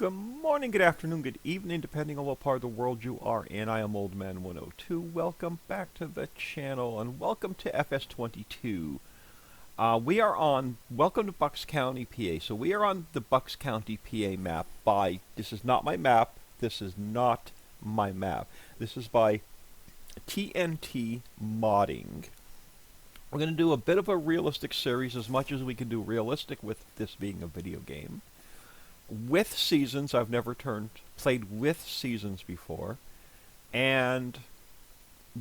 Good morning, good afternoon, good evening, depending on what part of the world you are in. I am Old Man 102. Welcome back to the channel and welcome to FS22. Welcome to Bucks County, PA. So we are on the Bucks County, PA map this is not my map. This is not my map. This is by TNT Modding. We're going to do a bit of a realistic series, as much as we can do realistic with this being a video game. With seasons, I've never played with seasons before, and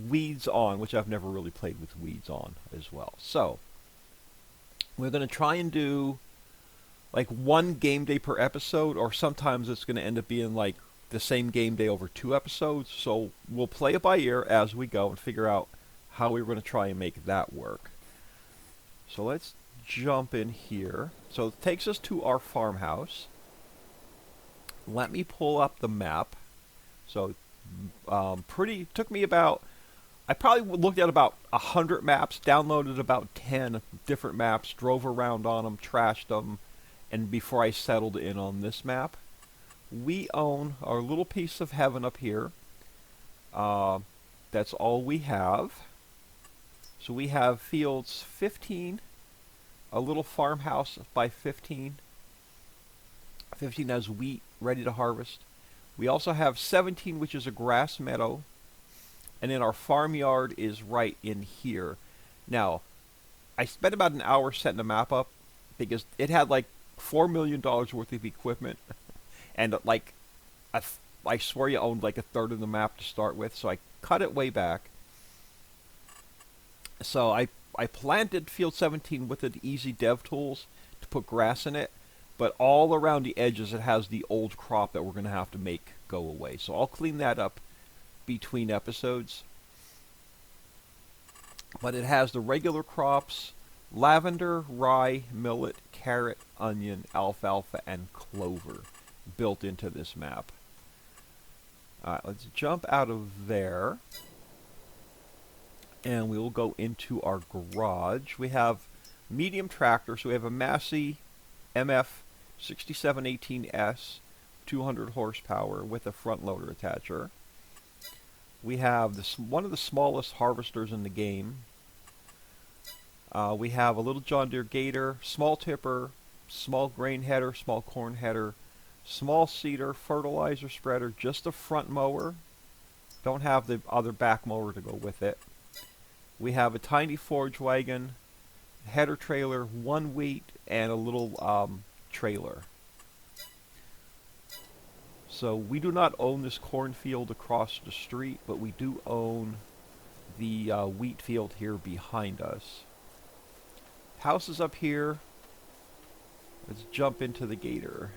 weeds on, which I've never really played with weeds on as well. So we're going to try and do like one game day per episode, or sometimes it's going to end up being like the same game day over 2 episodes. So we'll play it by ear as we go and figure out how we're going to try and make that work. So let's jump in here. So it takes us to our farmhouse. Let me pull up the map. So took me about, I probably looked at about 100 maps, downloaded about 10 different maps, drove around on them, trashed them, and before I settled in on this map. We own our little piece of heaven up here. That's all we have. So we have fields 15, a little farmhouse by 15. 15 has wheat ready to harvest. We also have 17, which is a grass meadow. And then our farmyard is right in here. Now, I spent about an hour setting the map up because it had like $4 million worth of equipment. And like, I swear you owned like a third of the map to start with. So I cut it way back. So I planted field 17 with the easy dev tools to put grass in it. But all around the edges, it has the old crop that we're going to have to make go away. So I'll clean that up between episodes. But it has the regular crops: lavender, rye, millet, carrot, onion, alfalfa, and clover built into this map. Alright, let's jump out of there. And we will go into our garage. We have medium tractor, so we have a Massey MF 6718S, 200 horsepower with a front loader attacher. We have one of the smallest harvesters in the game. We have a little John Deere Gator, small tipper, small grain header, small corn header, small seeder, fertilizer spreader, just a front mower. Don't have the other back mower to go with it. We have a tiny forage wagon, header trailer, one wheat, and a little trailer. So we do not own this cornfield across the street, but we do own the wheat field here behind us. House is up here. Let's jump into the Gator.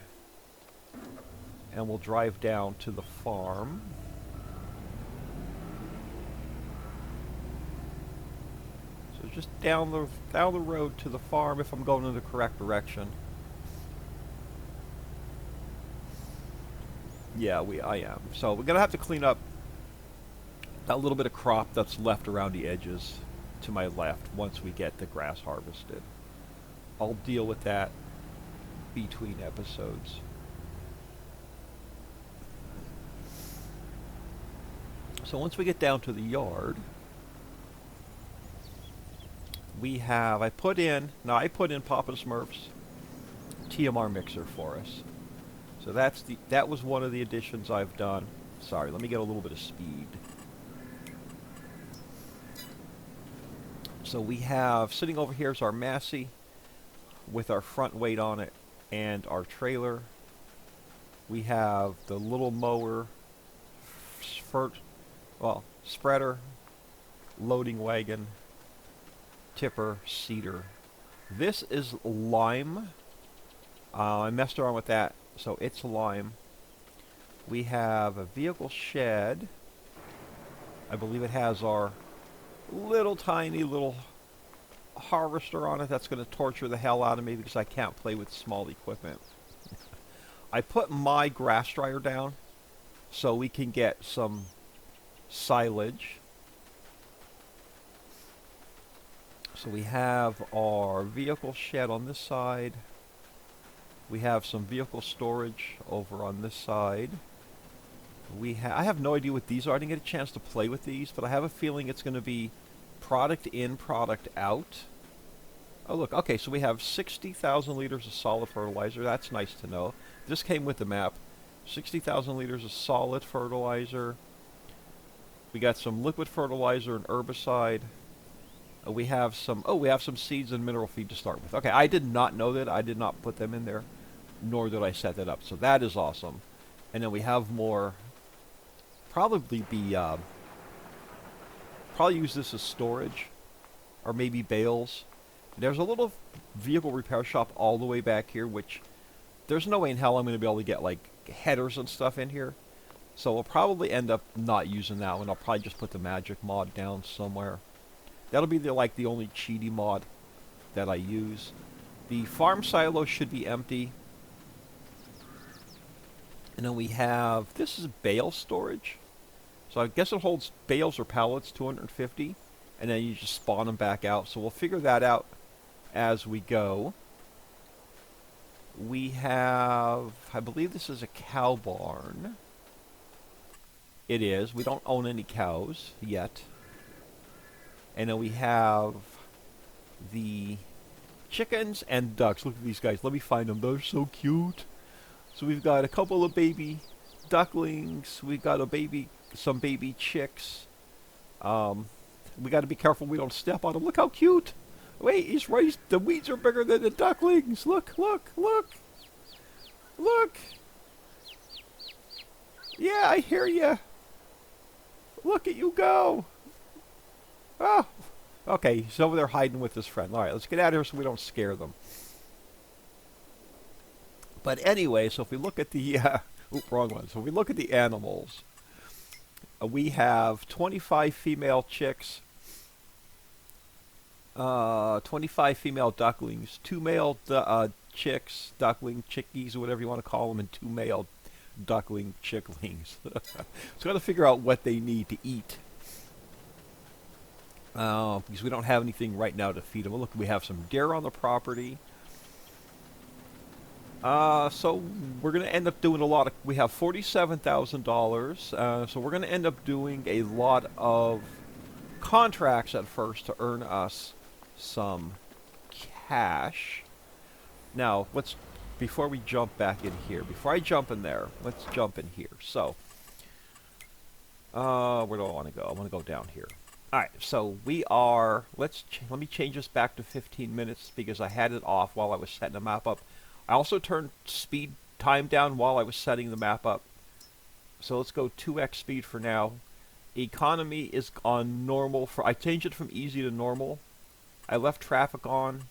And we'll drive down to the farm. So just down the road to the farm if I'm going in the correct direction. Yeah, I am. So we're going to have to clean up that little bit of crop that's left around the edges to my left once we get the grass harvested. I'll deal with that between episodes. So once we get down to the yard, I put in Papa Smurf's TMR mixer for us. So that was one of the additions I've done. Sorry, let me get a little bit of speed. So we have, sitting over here is our Massey with our front weight on it and our trailer. We have the little mower, spreader, loading wagon, tipper, seeder. This is lime. I messed around with that. So it's lime. We have a vehicle shed. I believe it has our tiny little harvester on it. That's going to torture the hell out of me because I can't play with small equipment. I put my grass dryer down so we can get some silage. So we have our vehicle shed on this side. We have some vehicle storage over on this side. I have no idea what these are. I didn't get a chance to play with these, but I have a feeling it's going to be product in, product out. Oh, look. Okay, so we have 60,000 liters of solid fertilizer. That's nice to know. This came with the map. 60,000 liters of solid fertilizer. We got some liquid fertilizer and herbicide. We have some seeds and mineral feed to start with. Okay, I did not know that. I did not put them in there, nor did I set that up. So that is awesome. And then we have more. Probably use this as storage, or maybe bales. There's a little vehicle repair shop all the way back here, which there's no way in hell I'm going to be able to get like headers and stuff in here. So we'll probably end up not using that one. I'll probably just put the magic mod down somewhere. That'll be the only cheaty mod that I use. The farm silo should be empty. And then we have, this is bale storage. So I guess it holds bales or pallets, 250. And then you just spawn them back out. So we'll figure that out as we go. We have, I believe this is a cow barn. It is. We don't own any cows yet. And then we have the chickens and ducks. Look at these guys. Let me find them. They're so cute. So we've got a couple of baby ducklings. We've got some baby chicks. We got to be careful we don't step on them. Look how cute. Wait, he's right. The weeds are bigger than the ducklings. Look, look, look. Look. Yeah, I hear you. Look at you go. Oh. Okay, he's over there hiding with his friend. All right, let's get out of here so we don't scare them. But anyway, so if we look at the... wrong one. So if we look at the animals, we have 25 female chicks, 25 female ducklings, 2 male chicks, duckling, chickies, or whatever you want to call them, and 2 male duckling chicklings. So got to figure out what they need to eat. Because we don't have anything right now to feed them. Look, we have some deer on the property. So we're going to end up doing a lot of... We have $47,000. So we're going to end up doing a lot of contracts at first to earn us some cash. Now, before we jump back in here, before I jump in there, let's jump in here. So, where do I want to go? I want to go down here. Alright, so we are... let me change this back to 15 minutes because I had it off while I was setting the map up. I also turned speed time down while I was setting the map up. So let's go 2x speed for now. Economy is on normal. I changed it from easy to normal. I left traffic on.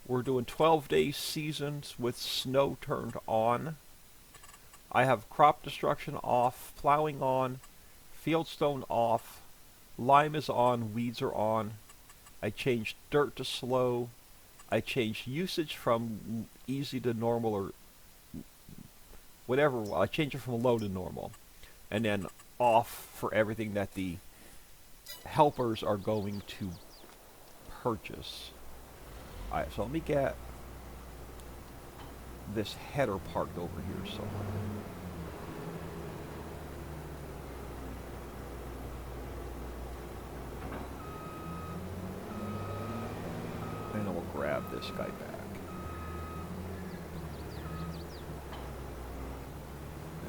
We're doing 12-day seasons with snow turned on. I have crop destruction off, plowing on, fieldstone off, lime is on, weeds are on. I changed dirt to slow. I changed usage from easy to normal or whatever. I changed it from low to normal. And then off for everything that the helpers are going to purchase. Alright, so let me get this header parked over here somewhere. And then we'll grab this guy back.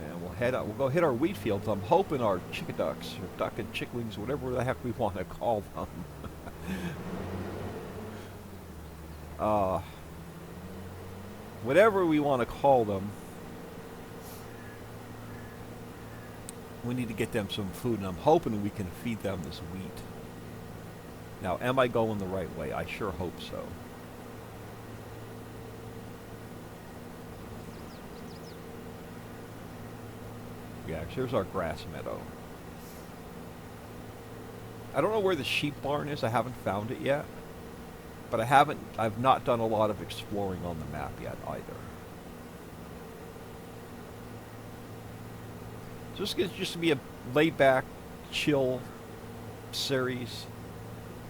And we'll head out. We'll go hit our wheat fields. I'm hoping our chickaducks, or duck and chicklings, whatever the heck we want to call them. Whatever we want to call them, we need to get them some food, and I'm hoping we can feed them this wheat. Now, am I going the right way? I sure hope so. Yeah, here's our grass meadow. I don't know where the sheep barn is. I haven't found it yet. But I've not done a lot of exploring on the map yet either. So this is just to be a laid-back, chill series.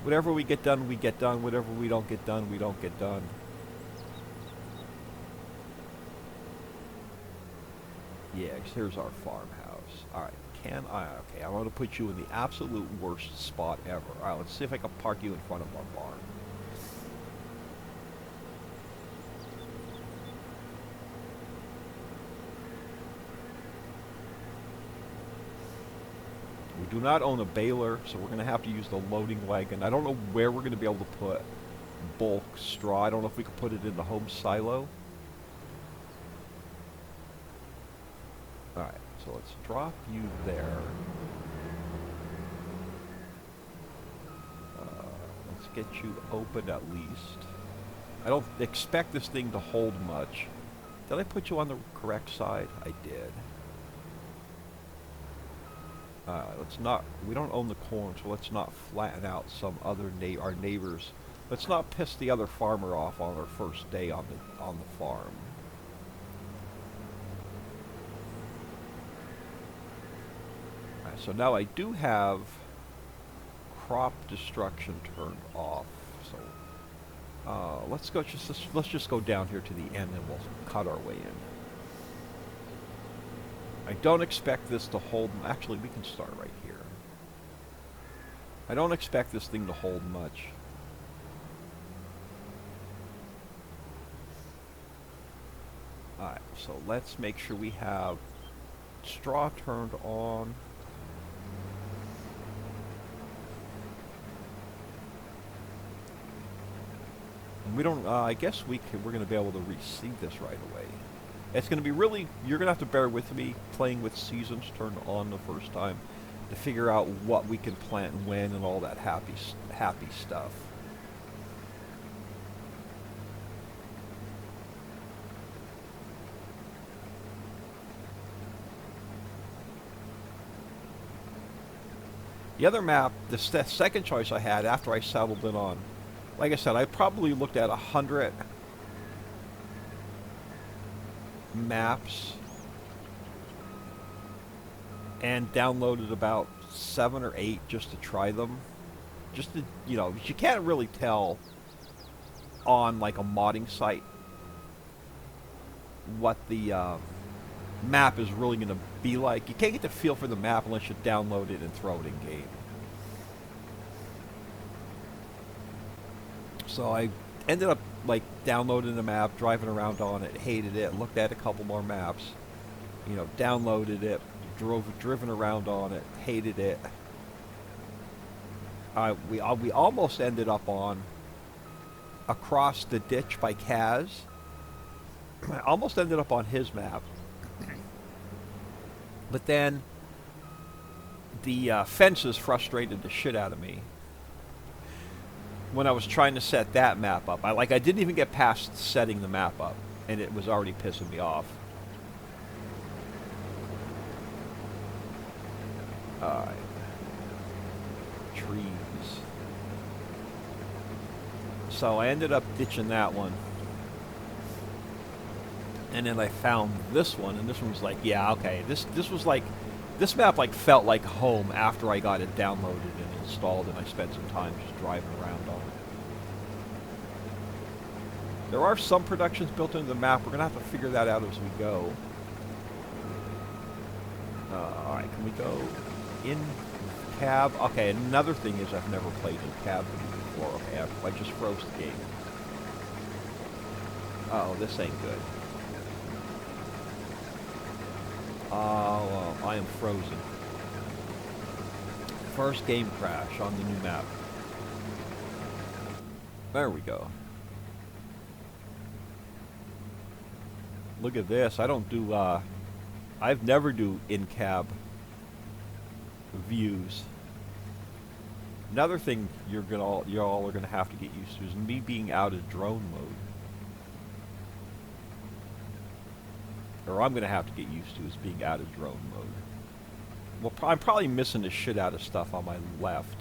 Whatever we get done, we get done. Whatever we don't get done, we don't get done. Yeah, 'cause here's our farmhouse. Alright, can I? Okay, I want to put you in the absolute worst spot ever. Alright, let's see if I can park you in front of our barn. We do not own a baler, so we're going to have to use the loading wagon. I don't know where we're going to be able to put bulk straw. I don't know if we could put it in the home silo. Alright, so let's drop you there. Let's get you open at least. I don't expect this thing to hold much. Did I put you on the correct side? I did. Let's not, we don't own the corn, so let's not flatten out some other our neighbors. Let's not piss the other farmer off on our first day on the farm. Alright, so now I do have crop destruction turned off. So let's just go down here to the end and we'll cut our way in. I don't expect this to hold... Actually, we can start right here. I don't expect this thing to hold much. Alright, so let's make sure we have straw turned on. And we don't... I guess we're going to be able to receive this right away. It's going to be really, you're going to have to bear with me playing with seasons turned on the first time to figure out what we can plant and when and all that happy stuff. The other map, the second choice I had after I settled in on, like I said, I probably looked at 100 maps and downloaded about 7 or 8 just to try them. Just to, you know, you can't really tell on like a modding site what the map is really going to be like. You can't get the feel for the map unless you download it and throw it in game. So I ended up like downloading the map, driving around on it, hated it, looked at a couple more maps, you know, downloaded it, driven around on it, hated it. We almost ended up on Across the Ditch by Kaz. I almost ended up on his map. But then the fences frustrated the shit out of me when I was trying to set that map up. I didn't even get past setting the map up, and it was already pissing me off. Alright. Trees. So I ended up ditching that one. And then I found this one, and this one was like, yeah, okay. This was like, this map like felt like home after I got it downloaded and installed, and I spent some time just driving around on it. There are some productions built into the map. We're going to have to figure that out as we go. Alright, can we go in cab? Okay, another thing is I've never played in cab before. Okay, I just froze the game. Uh-oh, this ain't good. Oh, I am frozen. First game crash on the new map. There we go. Look at this. I don't do, I've never do in-cab views. Another thing y'all are gonna have to get used to is me being out of drone mode. Or I'm gonna have to get used to is being out of drone mode. Well, I'm probably missing the shit out of stuff on my left.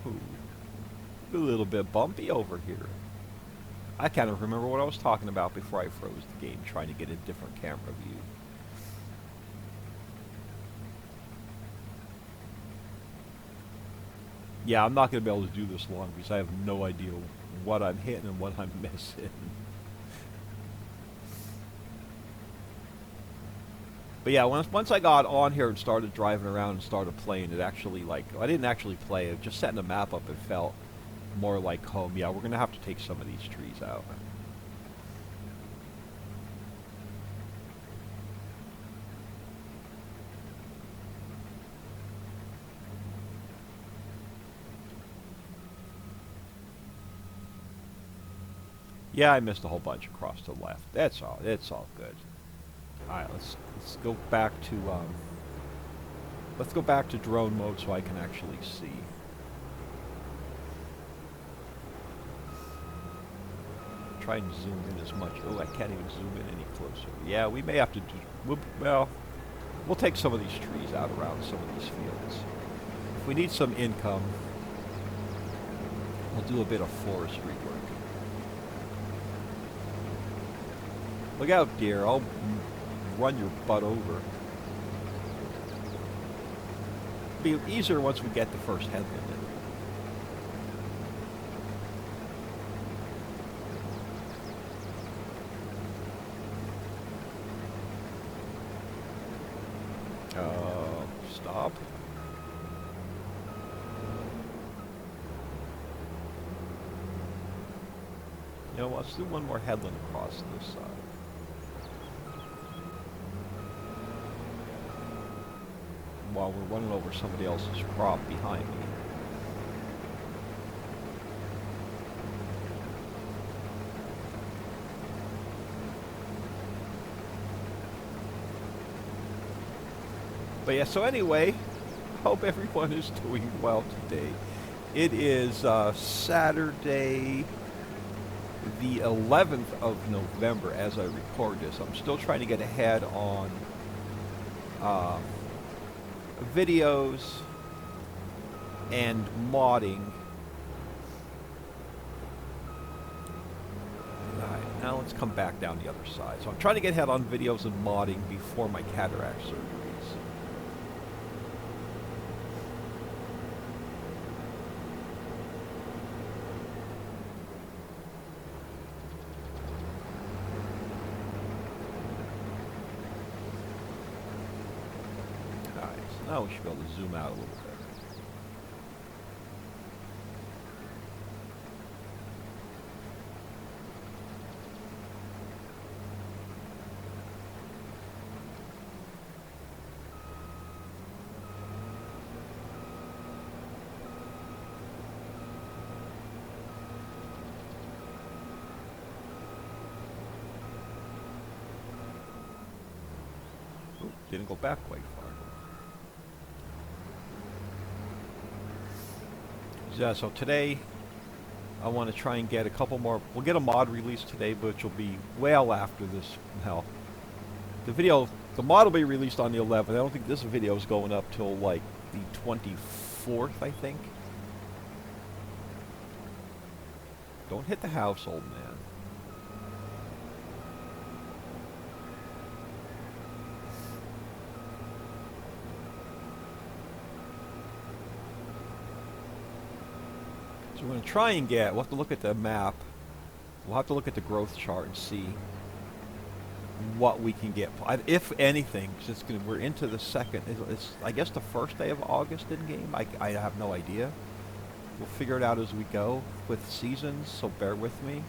Ooh. A little bit bumpy over here. I kind of remember what I was talking about before I froze the game, trying to get a different camera view. Yeah, I'm not going to be able to do this long because I have no idea what I'm hitting and what I'm missing. But yeah, once I got on here and started driving around and started playing, it actually, like, I didn't actually play it, just setting the map up, it felt more like home. Yeah, we're going to have to take some of these trees out. Yeah, I missed a whole bunch across to the left. That's all. It's all good. All right, let's go back to let's go back to drone mode so I can actually see. Try and zoom in as much. Oh, I can't even zoom in any closer. Yeah, we may have to do. Well, we'll take some of these trees out around some of these fields. If we need some income, we'll do a bit of forestry work. Look out, dear. I'll run your butt over. It'll be easier once we get the first headland in. Stop. You know, let's do one more headland across this side. While we're running over somebody else's crop behind me. But yeah, so anyway, hope everyone is doing well today. It is Saturday, the 11th of November as I record this. I'm still trying to get ahead on videos and modding. Alright, now let's come back down the other side. So I'm trying to get ahead on videos and modding before my cataract surgeries. Now we should be able to zoom out a little bit. Ooh, didn't go back quite far. Yeah, so today I want to try and get a couple more. We'll get a mod release today, which will be well after this. Hell, the mod will be released on the 11th. I don't think this video is going up till like the 24th, I think. Don't hit the house, old man. So we're going to try and get, we'll have to look at the map, we'll have to look at the growth chart and see what we can get. If anything, since we're into the second, it's I guess the first day of August in game, I have no idea. We'll figure it out as we go with seasons, so bear with me.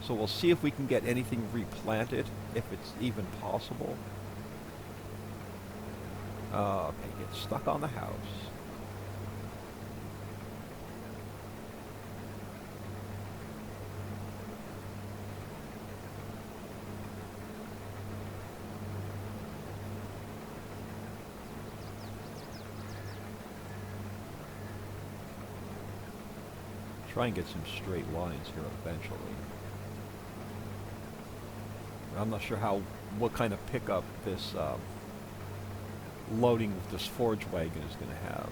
So we'll see if we can get anything replanted, if it's even possible. Okay, get stuck on the house. Try and get some straight lines here eventually. I'm not sure what kind of pickup this loading with this forage wagon is going to have.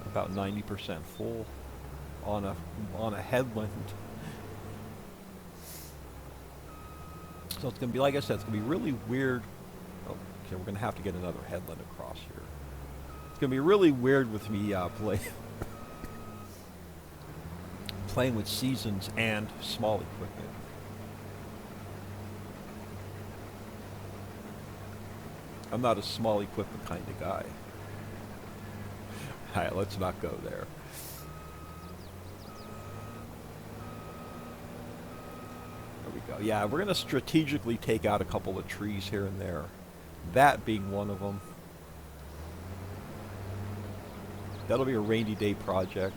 About 90% full on a headland. So it's going to be, like I said, it's going to be really weird. Oh, and we're going to have to get another headland across here. It's going to be really weird with me playing with seasons and small equipment. I'm not a small equipment kind of guy. Alright, let's not go there. There we go. Yeah, we're going to strategically take out a couple of trees here and there. That being one of them. That'll be a rainy day project.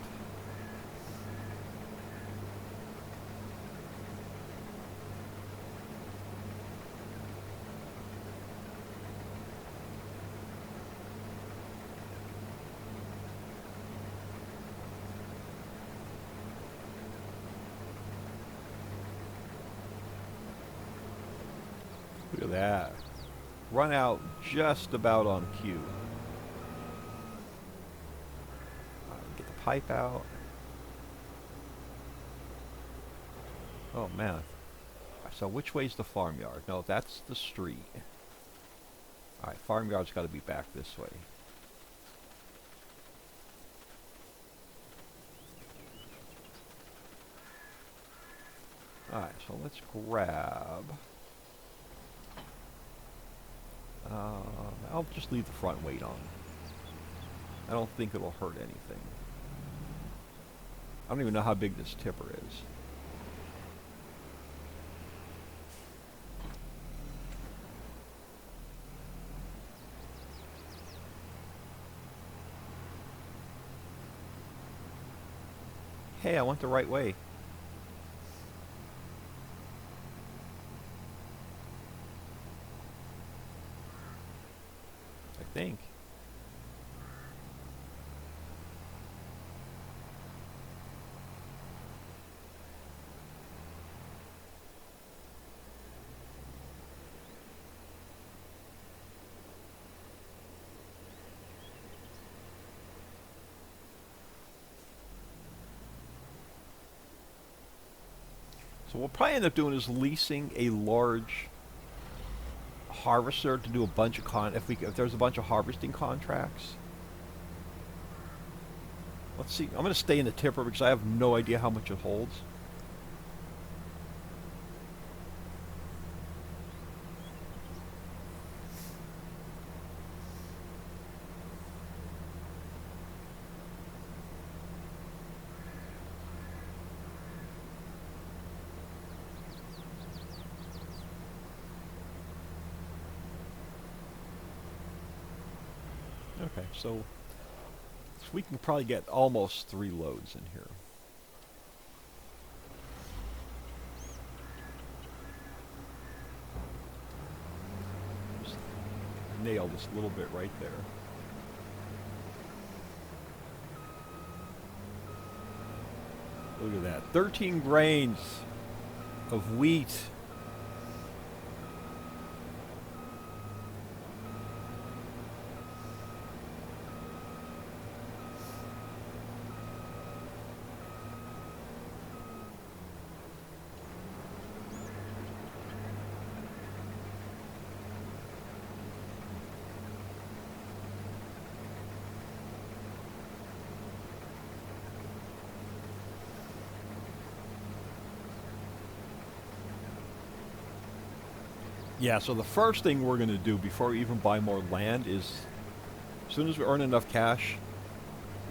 Look at that. Run out just about on cue. Get the pipe out. Oh man. So which way's the farmyard? No, that's the street. Alright, farmyard's got to be back this way. Alright, so let's grab... I'll just leave the front weight on. I don't think it'll hurt anything. I don't even know how big this tipper is. Hey, I went the right way. I think. So what we'll probably end up doing is leasing a large harvester to do a bunch of if there's a bunch of harvesting contracts. Let's see. I'm going to stay in the tipper because I have no idea how much it holds. Okay, so we can probably get almost 3 loads in here. Just nail this little bit right there. Look at that. 13 grains of wheat. Yeah, so the first thing we're going to do before we even buy more land is, as soon as we earn enough cash,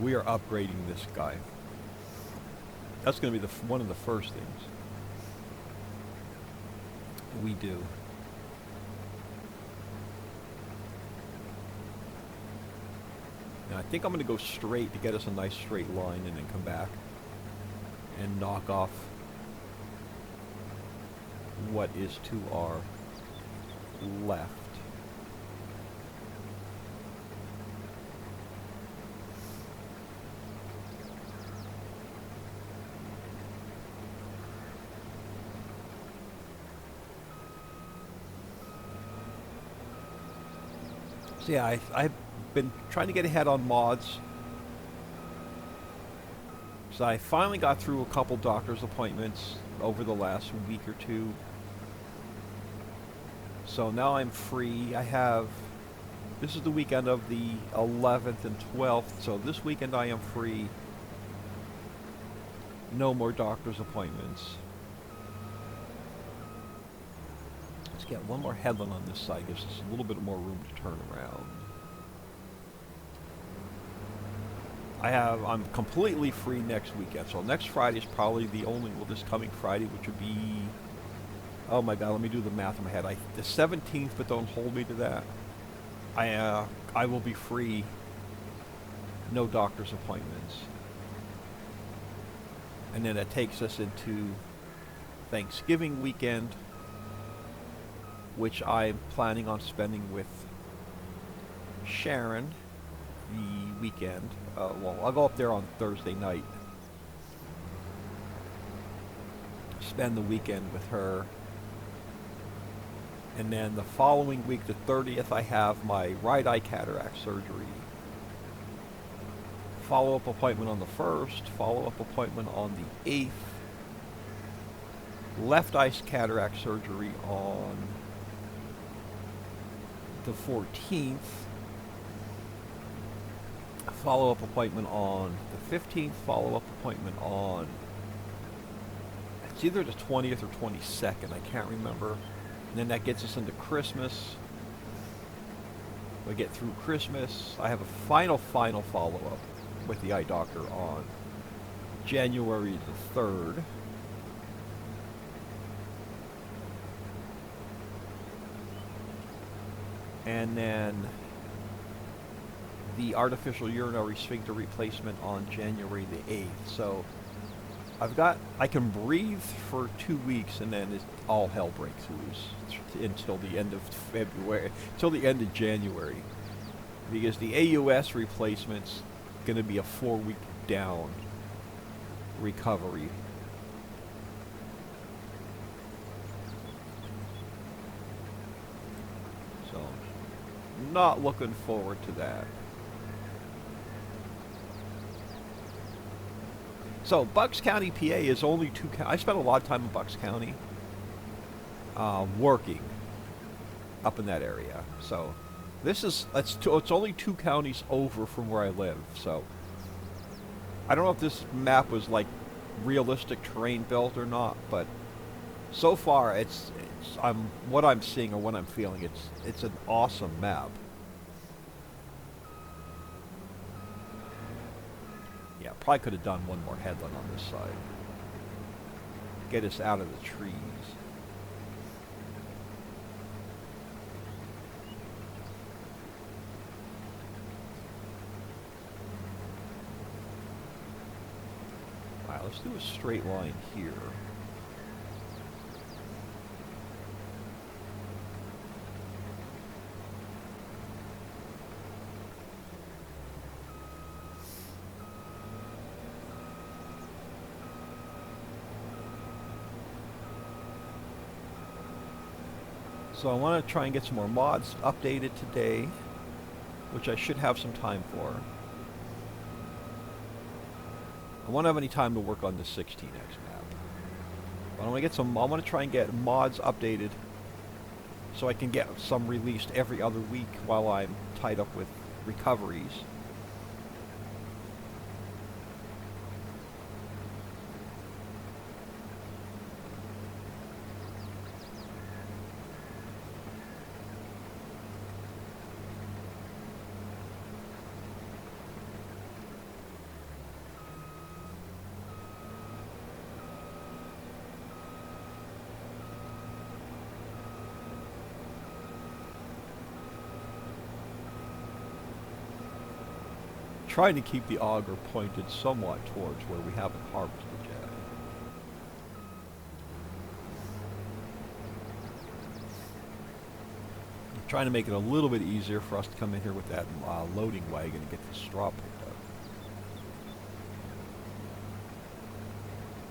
we are upgrading this guy. That's going to be one of the first things we do. And I think I'm going to go straight to get us a nice straight line and then come back and knock off what is to our left. So yeah, I've been trying to get ahead on mods. So I finally got through a couple doctor's appointments over the last week or two. So now I'm free. I have This is the weekend of the 11th and 12th, so this weekend I am free. No more doctor's appointments. Let's get one more headland on this side, gives us a little bit more room to turn around. I'm completely free next weekend, so next Friday is probably the only, well, this coming Friday, which would be, oh my god, let me do the math in my head. The 17th, but don't hold me to that. I will be free, no doctor's appointments. And then that takes us into Thanksgiving weekend, which I'm planning on spending with Sharon the weekend. Well, I'll go up there on Thursday night, spend the weekend with her, and then the following week, the 30th, I have my right eye cataract surgery. Follow-up appointment on the 1st, follow-up appointment on the 8th, left eye cataract surgery on the 14th, follow-up appointment on the 15th, follow-up appointment on, it's either the 20th or 22nd, I can't remember. And then that gets us into Christmas. We get through Christmas. I have a final follow-up with the eye doctor on January the 3rd. And then the artificial urinary sphincter replacement on January the 8th. So I can breathe for 2 weeks, and then all hell breaks loose until the end of February, until the end of January. Because the AUS replacement's going to be a 4-week down recovery. So, not looking forward to that. So, Bucks County, PA is only two I spent a lot of time in Bucks County working up in that area. So, it's only 2 counties over from where I live. So, I don't know if this map was like realistic terrain built or not, but so far what I'm seeing or what I'm feeling, it's an awesome map. Yeah, probably could have done one more headland on this side. Get us out of the trees. Alright, let's do a straight line here. So I want to try and get some more mods updated today, which I should have some time for. I won't have any time to work on the 16x map. But I want to try and get mods updated so I can get some released every other week while I'm tied up with recoveries. Trying to keep the auger pointed somewhat towards where we haven't harvested yet. I'm trying to make it a little bit easier for us to come in here with that loading wagon and get the straw picked up.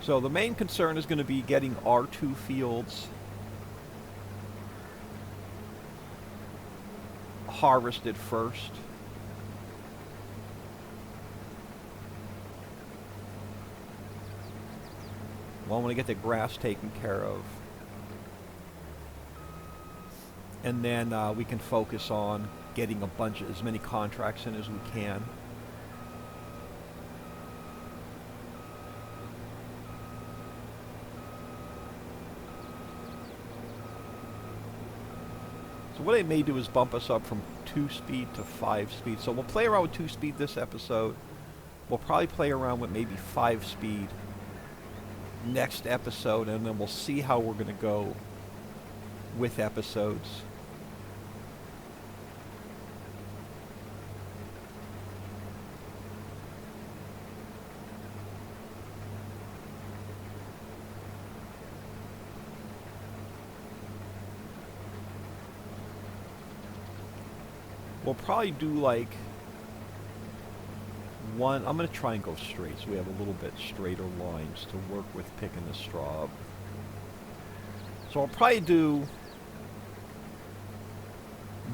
So the main concern is going to be getting R2 fields harvested first. Well, I want to get the grass taken care of. And then we can focus on getting as many contracts in as we can. So what I may do is bump us up from 2-speed to 5-speed. So we'll play around with 2-speed this episode. We'll probably play around with maybe 5-speed next episode, and then we'll see how we're going to go with episodes. We'll probably do like one. I'm going to try and go straight so we have a little bit straighter lines to work with picking the straw up. So I'll probably do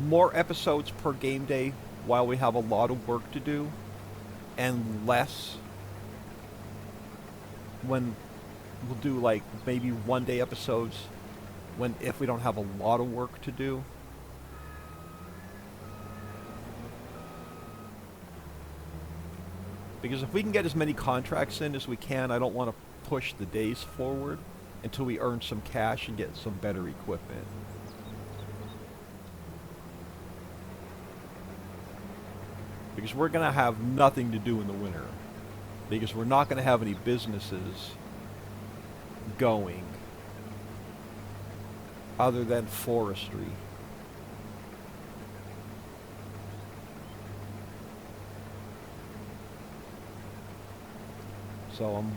more episodes per game day while we have a lot of work to do, and less when we'll do like maybe one-day episodes if we don't have a lot of work to do. Because if we can get as many contracts in as we can, I don't want to push the days forward until we earn some cash and get some better equipment. Because we're going to have nothing to do in the winter. Because we're not going to have any businesses going other than forestry. So I'm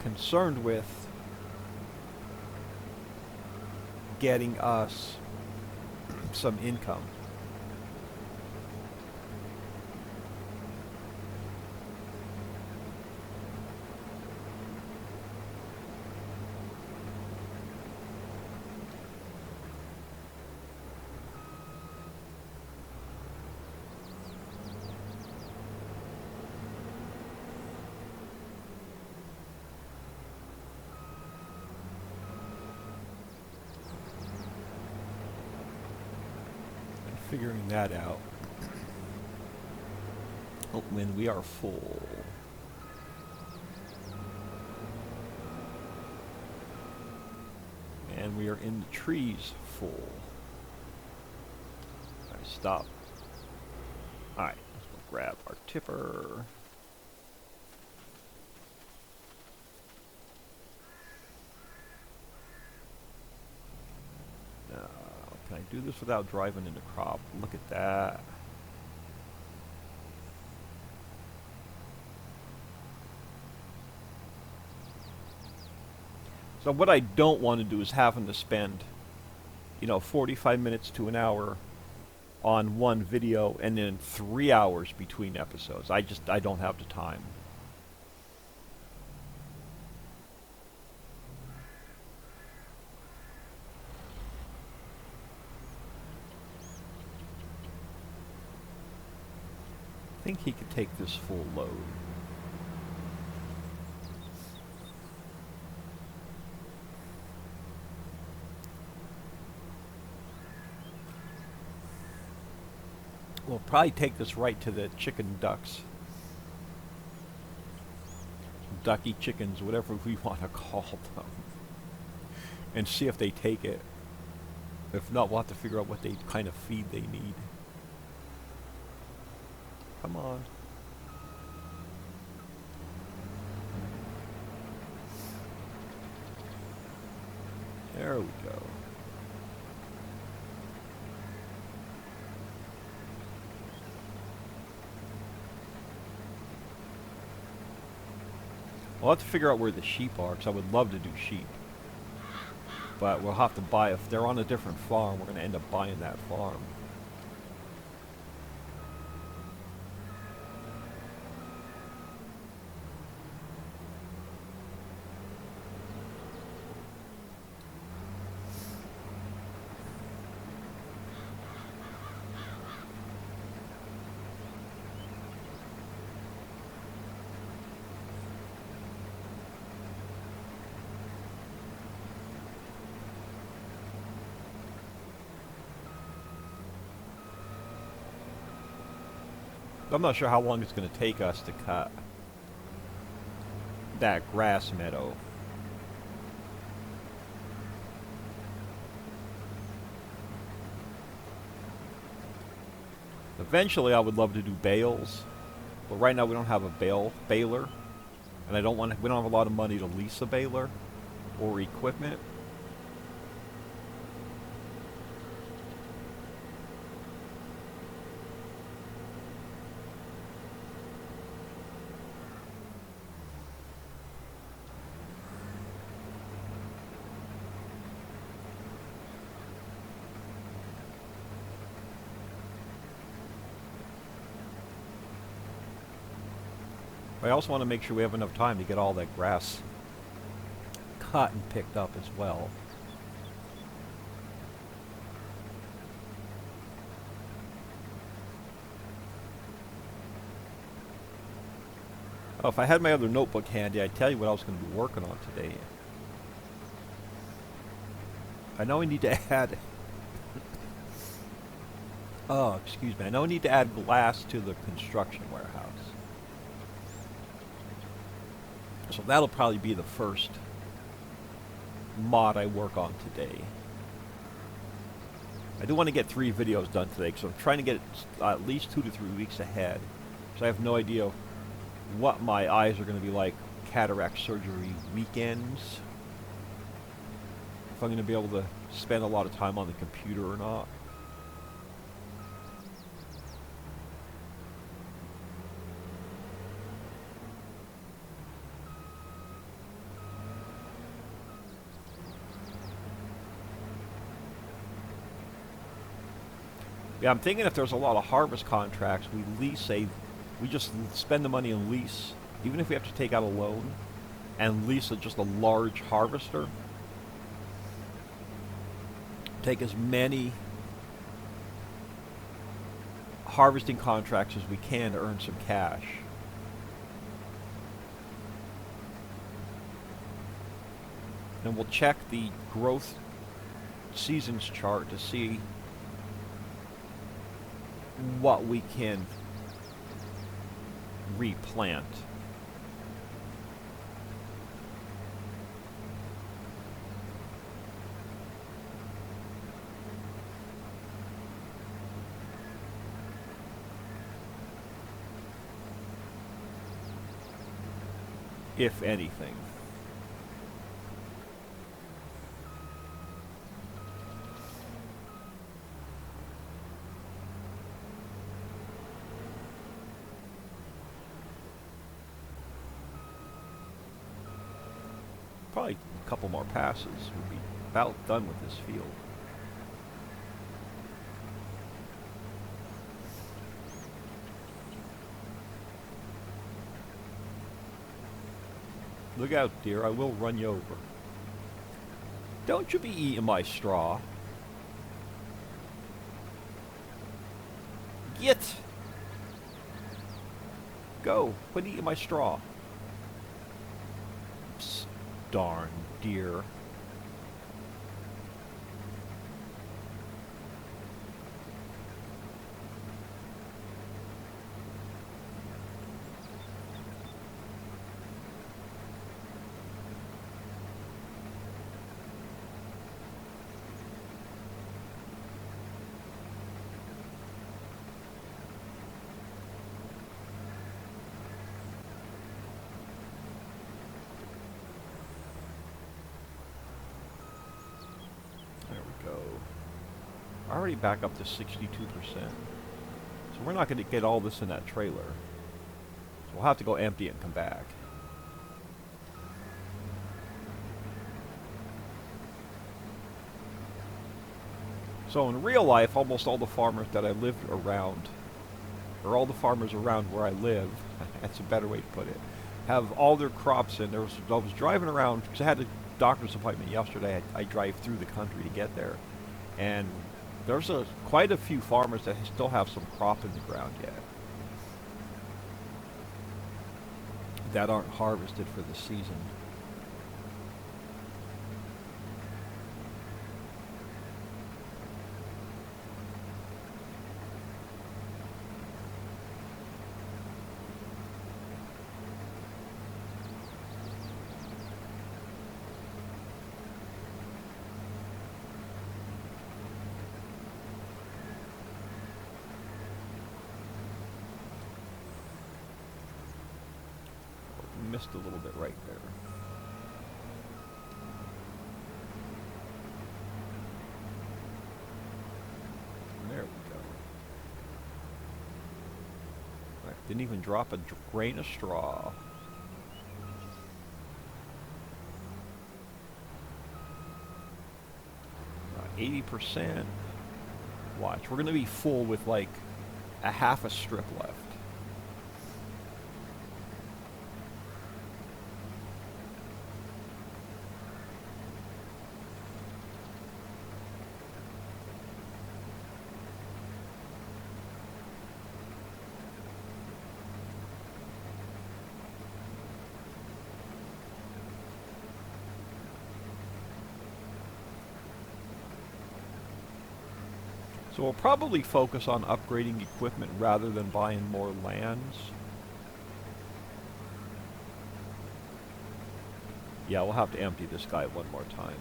concerned with getting us some income. Figuring that out. Oh, when we are full. And we are in the trees full. Alright, stop. Alright, let's go grab our tipper. Can I do this without driving into crop? Look at that. So what I don't want to do is having to spend, 45 minutes to an hour on one video and then 3 hours between episodes. I don't have the time. I think he could take this full load. We'll probably take this right to the chicken ducks. Ducky chickens, whatever we want to call them. And see if they take it. If not, we'll have to figure out what kind of feed they need. Come on. There we go. We'll have to figure out where the sheep are, because I would love to do sheep. But we'll have to buy, if they're on a different farm, we're going to end up buying that farm. I'm not sure how long it's going to take us to cut that grass meadow. Eventually I would love to do bales, but right now we don't have a baler, and we don't have a lot of money to lease a baler or equipment. I also want to make sure we have enough time to get all that grass cut and picked up as well. Oh, if I had my other notebook handy, I'd tell you what I was going to be working on today. I know I need to add... oh, excuse me. I know I need to add glass to the construction warehouse. So that'll probably be the first mod I work on today. I do want to get 3 videos done today, because I'm trying to get at least 2 to 3 weeks ahead. So I have no idea what my eyes are going to be like cataract surgery weekends. If I'm going to be able to spend a lot of time on the computer or not. Yeah, I'm thinking if there's a lot of harvest contracts, we just spend the money and lease, even if we have to take out a loan, and lease just a large harvester. Take as many harvesting contracts as we can to earn some cash. And we'll check the growth seasons chart to see what we can replant. If anything. Probably a couple more passes. We'll be about done with this field. Look out, dear. I will run you over. Don't you be eating my straw. Get! Go. Quit eating my straw. Darn deer. Already back up to 62%. So we're not going to get all this in that trailer. So we'll have to go empty it and come back. So in real life, almost all the farmers that I live around, or all the farmers around where I live, that's a better way to put it, have all their crops in. I was driving around, because I had a doctor's appointment yesterday. I drive through the country to get there. And there's quite a few farmers that still have some crop in the ground yet that aren't harvested for the season. just a little bit right there. There we go. Right, didn't even drop a grain of straw. 80%. Watch, we're going to be full with like a half a strip left. So we'll probably focus on upgrading equipment rather than buying more lands. Yeah, we'll have to empty this guy one more time.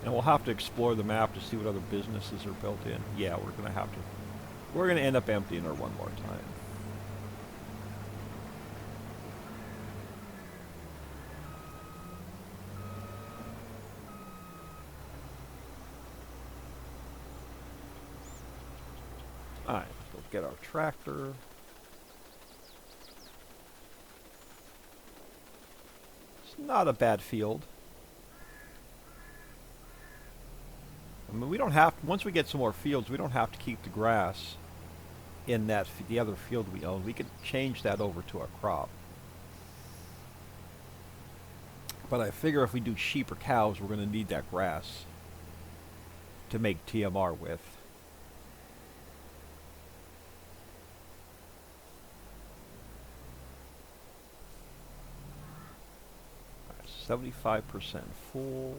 And we'll have to explore the map to see what other businesses are built in. Yeah, we're going to have to. We're going to end up emptying her one more time. Alright, let's get our tractor. It's not a bad field. I mean, we don't have to, once we get some more fields, we don't have to keep the grass in that the other field we own. We could change that over to our crop. But I figure if we do sheep or cows, we're going to need that grass to make TMR with. Right, 75% full.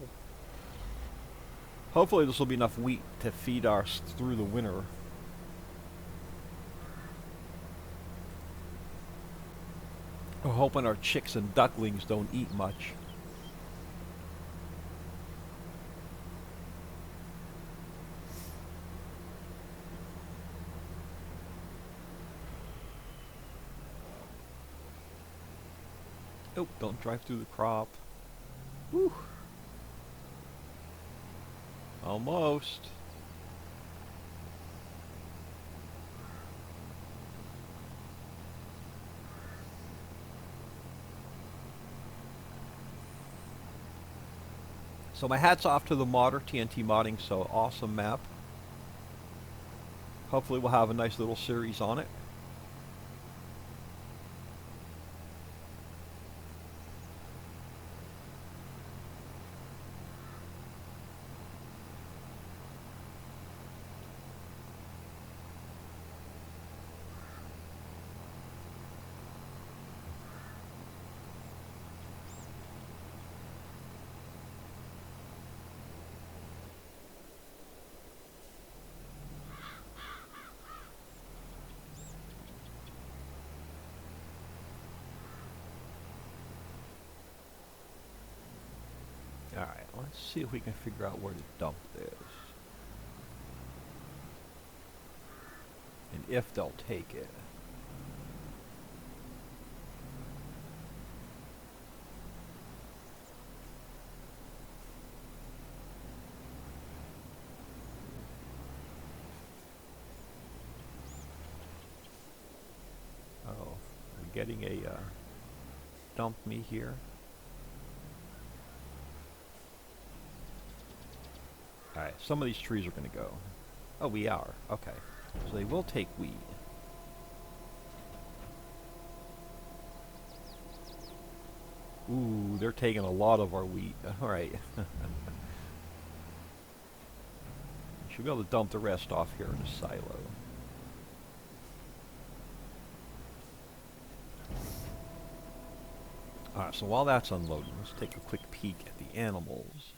Hopefully this will be enough wheat to feed us through the winter. We're hoping our chicks and ducklings don't eat much. Oh, don't drive through the crop. Whew. Almost. So my hat's off to the modder, TNT modding, so awesome map. Hopefully we'll have a nice little series on it. Alright, let's see if we can figure out where to dump this. And if they'll take it. Oh, we're getting a dump me here. Alright, some of these trees are going to go. Oh, we are. Okay. So they will take wheat. Ooh, they're taking a lot of our wheat. Alright. Should be able to dump the rest off here in a silo. Alright, so while that's unloading, let's take a quick peek at the animals.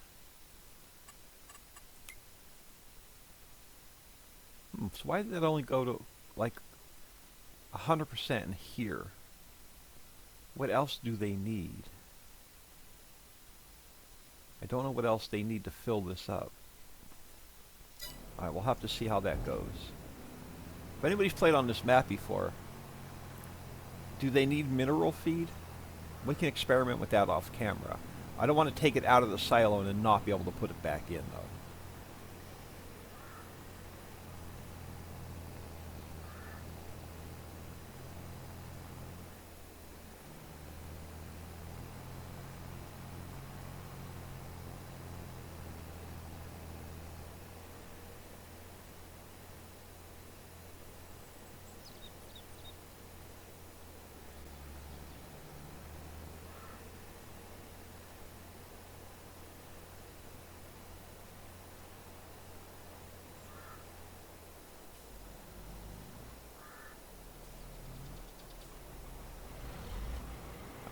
So why did that only go to like 100% in here? What else do they need? I don't know what else they need to fill this up. Alright, we'll have to see how that goes. If anybody's played on this map before, do they need mineral feed? We can experiment with that off camera. I don't want to take it out of the silo and then not be able to put it back in, though.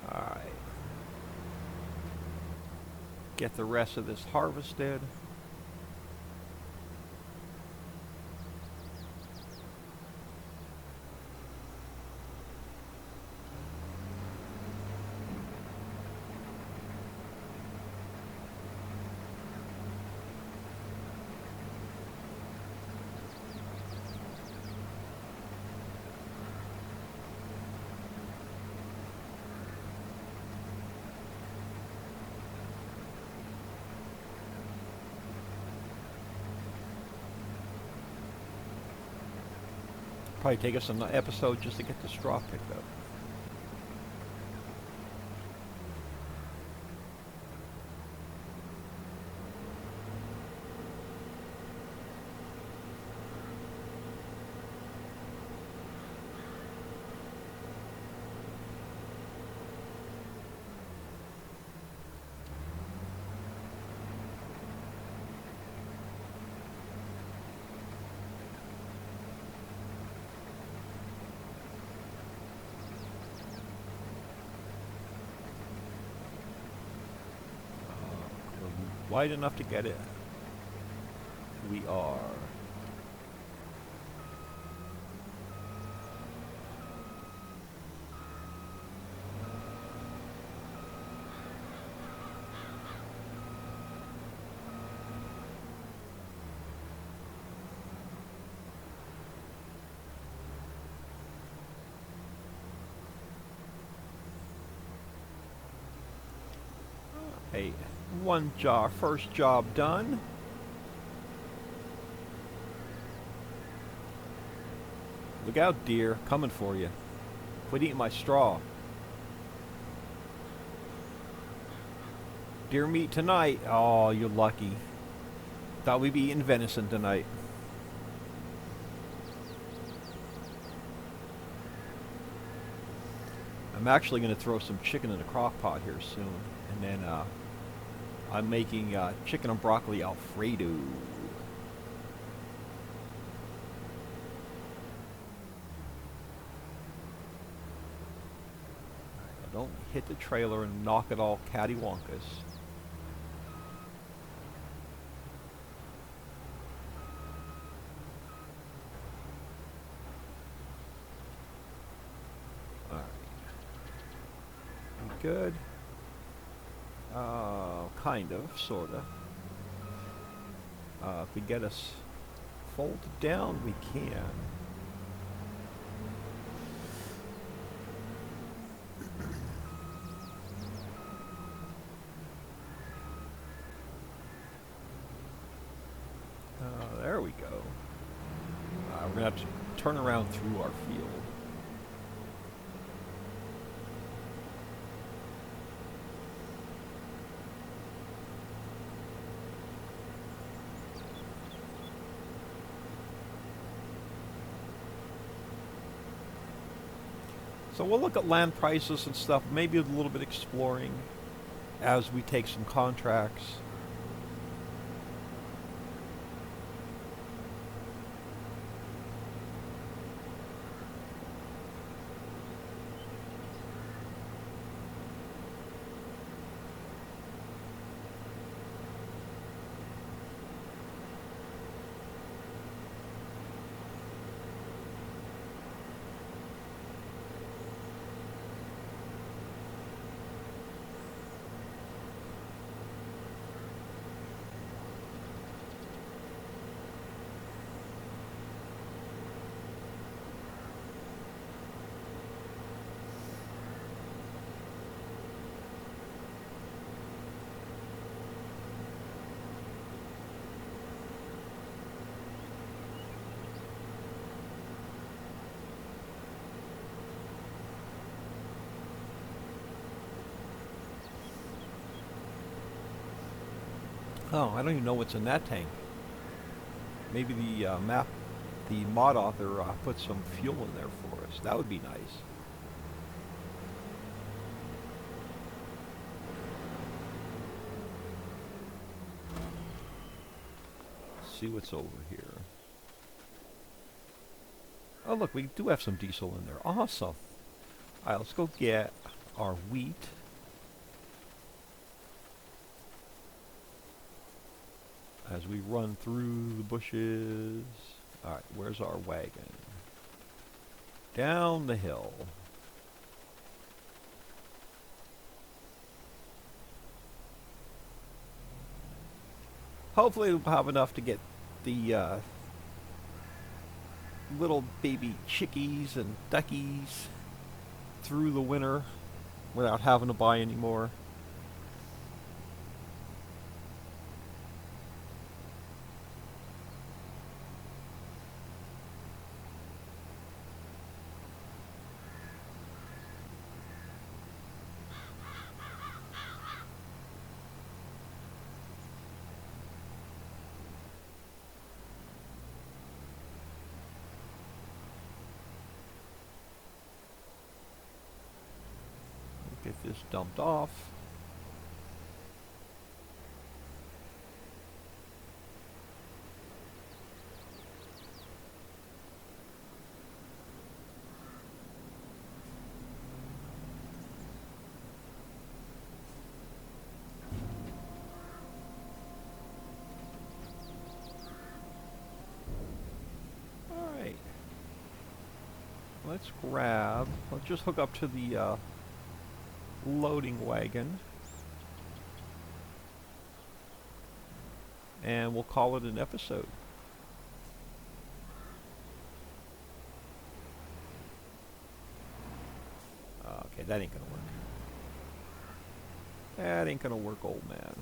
Alright. Get the rest of this harvested. Probably take us an episode just to get the straw picked up. Wide enough to get it. We are. Hey. First job done. Look out, deer, coming for you. Quit eating my straw. Deer meat tonight. Oh, you're lucky. Thought we'd be eating venison tonight. I'm actually going to throw some chicken in the crock pot here soon. And then, I'm making chicken and broccoli Alfredo. Don't hit the trailer and knock it all cattywampus. Alright. Good. Kind of, sorta. If we get us folded down, we can. There we go. We're gonna have to turn around through our field. So we'll look at land prices and stuff, maybe a little bit exploring as we take some contracts. Oh, I don't even know what's in that tank. Maybe the mod author put some fuel in there for us. That would be nice. Let's see what's over here. Oh, look, we do have some diesel in there. Awesome. All right, let's go get our wheat. As we run through the bushes. All right, where's our wagon? Down the hill. Hopefully we'll have enough to get the little baby chickies and duckies through the winter without having to buy any more. Get this dumped off. All right. Let's just hook up to the loading wagon, and we'll call it an episode. Okay, that ain't gonna work. That ain't gonna work, old man.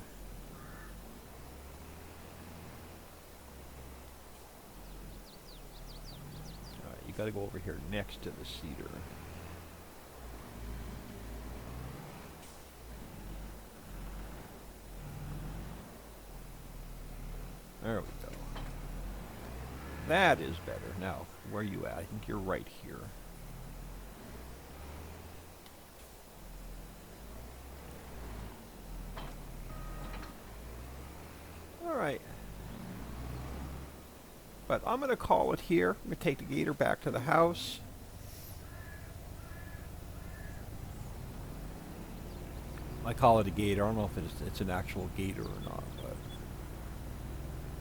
Alright, you gotta go over here next to the cedar. There we go. That is better. Now, where are you at? I think you're right here. Alright. But I'm going to call it here. I'm going to take the gator back to the house. I call it a gator. I don't know if it's an actual gator or not, but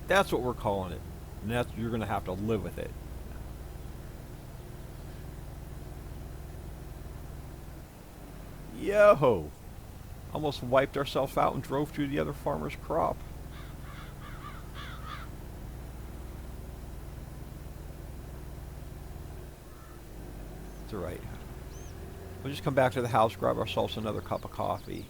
that's what we're calling it. And that's, you're going to have to live with it. Yo! Almost wiped ourselves out and drove through the other farmer's crop. It's alright. We'll just come back to the house, grab ourselves another cup of coffee.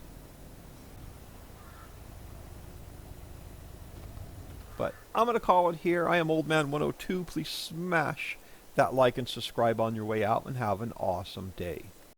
But I'm going to call it here. I am Old Man 102. Please smash that like and subscribe on your way out and have an awesome day.